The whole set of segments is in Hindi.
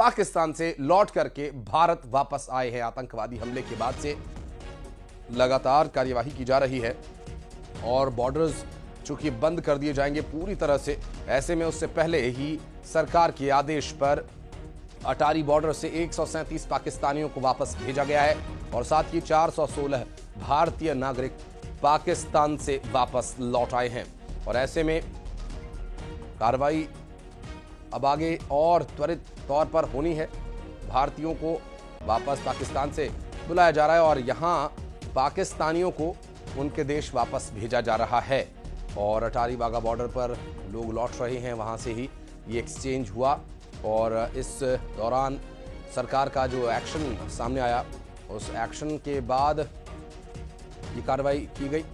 पाकिस्तान से लौट करके भारत वापस आए हैं। आतंकवादी हमले के बाद से लगातार कार्यवाही की जा रही है और बॉर्डर्स चूंकि बंद कर दिए जाएंगे पूरी तरह से, ऐसे में उससे पहले ही सरकार के आदेश पर अटारी बॉर्डर से 137 पाकिस्तानियों को वापस भेजा गया है और साथ ही 416 भारतीय नागरिक पाकिस्तान से वापस लौट आए हैं। और ऐसे में कार्रवाई अब आगे और त्वरित तौर पर होनी है। भारतीयों को वापस पाकिस्तान से बुलाया जा रहा है और यहां पाकिस्तानियों को उनके देश वापस भेजा जा रहा है और अटारी वाघा बॉर्डर पर लोग लौट रहे हैं, वहां से ही ये एक्सचेंज हुआ। और इस दौरान सरकार का जो एक्शन सामने आया, उस एक्शन के बाद ये कार्रवाई की गई।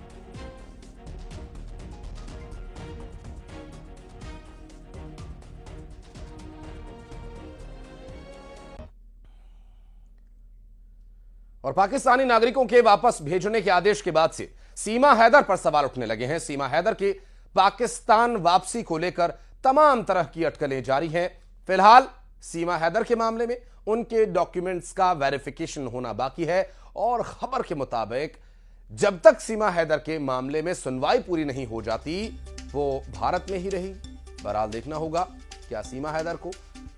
और पाकिस्तानी नागरिकों के वापस भेजने के आदेश के बाद से सीमा हैदर पर सवाल उठने लगे हैं। सीमा हैदर की पाकिस्तान वापसी को लेकर तमाम तरह की अटकलें जारी हैं। फिलहाल सीमा हैदर के मामले में उनके डॉक्यूमेंट्स का वेरिफिकेशन होना बाकी है और खबर के मुताबिक जब तक सीमा हैदर के मामले में सुनवाई पूरी नहीं हो जाती वो भारत में ही रही। बहरहाल देखना होगा क्या सीमा हैदर को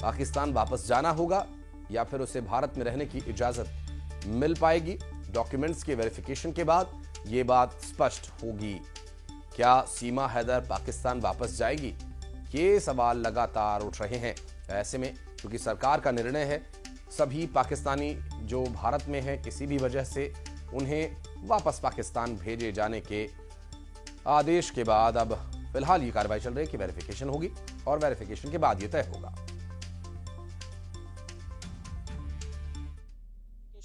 पाकिस्तान वापस जाना होगा या फिर उसे भारत में रहने की इजाजत मिल पाएगी। डॉक्यूमेंट्स के वेरिफिकेशन के बाद यह बात स्पष्ट होगी। क्या सीमा हैदर पाकिस्तान वापस जाएगी? ये सवाल लगातार उठ रहे हैं। ऐसे में क्योंकि सरकार का निर्णय है, सभी पाकिस्तानी जो भारत में हैं किसी भी वजह से उन्हें वापस पाकिस्तान भेजे जाने के आदेश के बाद अब फिलहाल ये कार्रवाई चल रही है कि वेरिफिकेशन होगी और वेरिफिकेशन के बाद ये तय होगा।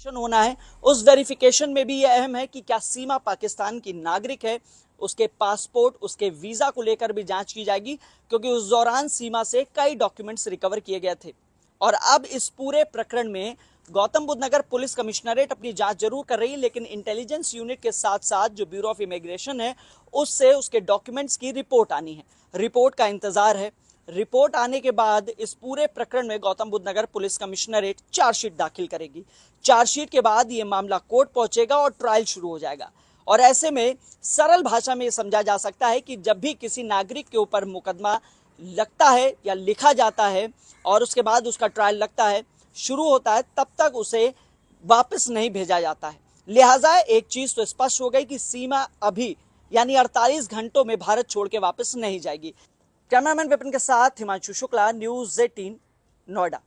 होना है, उस वेरिफिकेशन में भी यह अहम है कि क्या सीमा पाकिस्तान की नागरिक है, उसके पासपोर्ट, उसके वीजा को लेकर भी जांच की जाएगी क्योंकि उस दौरान सीमा से कई डॉक्यूमेंट्स रिकवर किए गए थे। और अब इस पूरे प्रकरण में गौतम बुद्ध नगर पुलिस कमिश्नरेट अपनी जांच जरूर कर रही है, लेकिन इंटेलिजेंस यूनिट के साथ साथ जो ब्यूरो ऑफ इमिग्रेशन है उससे उसके डॉक्यूमेंट्स की रिपोर्ट आनी है। रिपोर्ट का इंतजार है। रिपोर्ट आने के बाद इस पूरे प्रकरण में गौतम बुद्ध नगर पुलिस कमिश्नरेट चार्जशीट दाखिल करेगी। चार्जशीट के बाद यह मामला कोर्ट पहुंचेगा और ट्रायल शुरू हो जाएगा। और ऐसे में सरल भाषा में समझा जा सकता है कि जब भी किसी नागरिक के ऊपर मुकदमा लगता है या लिखा जाता है और उसके बाद उसका ट्रायल लगता है, शुरू होता है, तब तक उसे वापस नहीं भेजा जाता है। लिहाजा एक चीज तो स्पष्ट हो गई कि सीमा अभी यानी 48 घंटों में भारत छोड़ के वापस नहीं जाएगी। कैमरामैन विपिन के साथ हिमांशु शुक्ला, न्यूज़ 18, नोएडा।